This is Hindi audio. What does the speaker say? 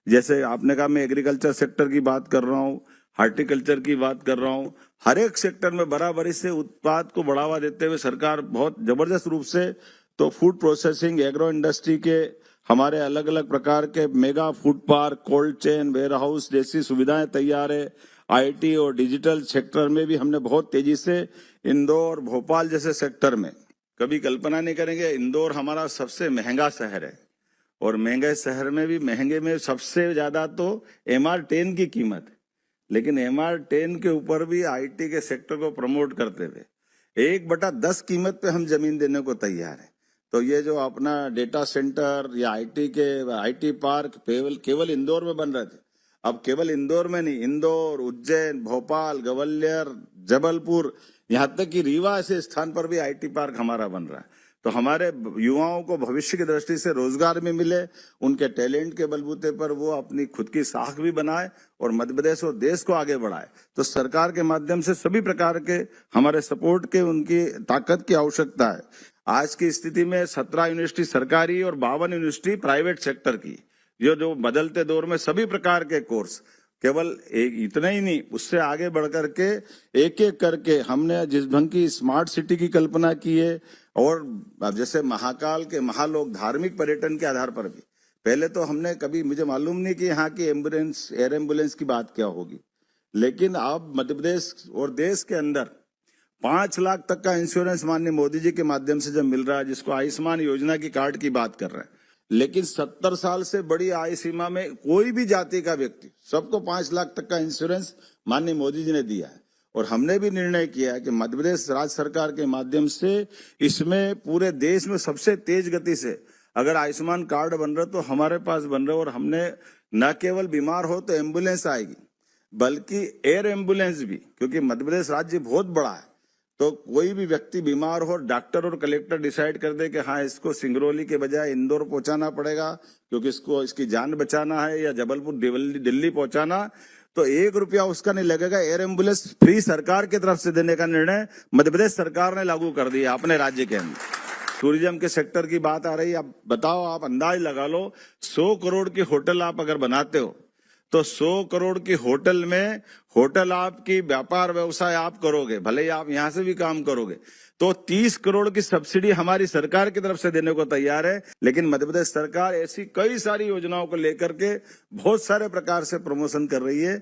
जैसे आपने कहा, मैं एग्रीकल्चर सेक्टर की बात कर रहा हूँ, हार्टिकल्चर की बात कर रहा हूँ। हर एक सेक्टर में बराबरी से उत्पाद को बढ़ावा देते हुए सरकार बहुत जबरदस्त रूप से तो फूड प्रोसेसिंग, एग्रो इंडस्ट्री के हमारे अलग अलग प्रकार के mega food park, cold chain, warehouse जैसी सुविधाएं तैयार है। आईटी और डिजिटल सेक्टर में भी हमने बहुत तेजी से इंदौर, भोपाल जैसे सेक्टर में, कभी कल्पना नहीं करेंगे, इंदौर हमारा सबसे महंगा शहर है और महंगे शहर में भी महंगे में सबसे ज्यादा तो MR10 की कीमत है, लेकिन MR10 के ऊपर भी आईटी के सेक्टर को प्रमोट करते हुए 1/10 कीमत पे हम जमीन देने को तैयार है। तो ये जो अपना डेटा सेंटर या आईटी पार्क केवल इंदौर में बन रहे थे, अब केवल इंदौर में नहीं, इंदौर, उज्जैन, भोपाल, ग्वालियर, जबलपुर, यहाँ तक कि रीवा ऐसे स्थान पर भी आईटी पार्क हमारा बन रहा है। तो हमारे युवाओं को भविष्य की दृष्टि से रोजगार भी मिले, उनके टैलेंट के बलबूते पर वो अपनी खुद की साख भी बनाए और मध्य प्रदेश और देश को आगे बढ़ाए। तो सरकार के माध्यम से सभी प्रकार के हमारे सपोर्ट के, उनकी ताकत की आवश्यकता है। आज की स्थिति में 17 यूनिवर्सिटी सरकारी और 52 यूनिवर्सिटी प्राइवेट सेक्टर की, जो बदलते दौर में सभी प्रकार के कोर्स, केवल एक इतना ही नहीं, उससे आगे बढ़ करके एक एक करके हमने जिस ढंग की स्मार्ट सिटी की कल्पना की है, और जैसे महाकाल के महालोक धार्मिक पर्यटन के आधार पर भी, पहले तो हमने कभी, मुझे मालूम नहीं कि यहाँ की एम्बुलेंस, एयर एम्बुलेंस की बात क्या होगी, लेकिन अब मध्य प्रदेश और देश के अंदर 5 लाख तक का इंश्योरेंस माननीय मोदी जी के माध्यम से जब मिल रहा है, जिसको आयुष्मान योजना की कार्ड की बात कर रहे हैं, लेकिन 70 साल से बड़ी आयु सीमा में कोई भी जाति का व्यक्ति, सबको 5 लाख तक का इंश्योरेंस माननीय मोदी जी ने दिया है। और हमने भी निर्णय किया है कि मध्य प्रदेश राज्य सरकार के माध्यम से इसमें पूरे देश में सबसे तेज गति से अगर आयुष्मान कार्ड बन रहा तो हमारे पास बन रहा, और हमने न केवल बीमार हो तो एम्बुलेंस आएगी, बल्कि एयर एम्बुलेंस भी, क्योंकि मध्य प्रदेश राज्य बहुत बड़ा है। तो कोई भी व्यक्ति बीमार हो, डॉक्टर और कलेक्टर डिसाइड कर दे कि हाँ, इसको सिंगरौली के बजाय इंदौर पहुंचाना पड़ेगा क्योंकि इसकी जान बचाना है, या जबलपुर दिल्ली पहुंचाना, तो 1 रुपया उसका नहीं लगेगा। एयर एम्बुलेंस फ्री सरकार की तरफ से देने का निर्णय मध्य प्रदेश सरकार ने लागू कर दिया अपने राज्य के अंदर। टूरिज्म के सेक्टर की बात आ रही है, अब बताओ, आप अंदाज लगा लो, 100 करोड़ की होटल आप अगर बनाते हो तो 100 करोड़ की होटल में, होटल आपकी व्यापार व्यवसाय आप करोगे, भले ही आप यहां से भी काम करोगे, तो 30 करोड़ की सब्सिडी हमारी सरकार की तरफ से देने को तैयार है। लेकिन मध्य प्रदेश सरकार ऐसी कई सारी योजनाओं को लेकर के बहुत सारे प्रकार से प्रमोशन कर रही है।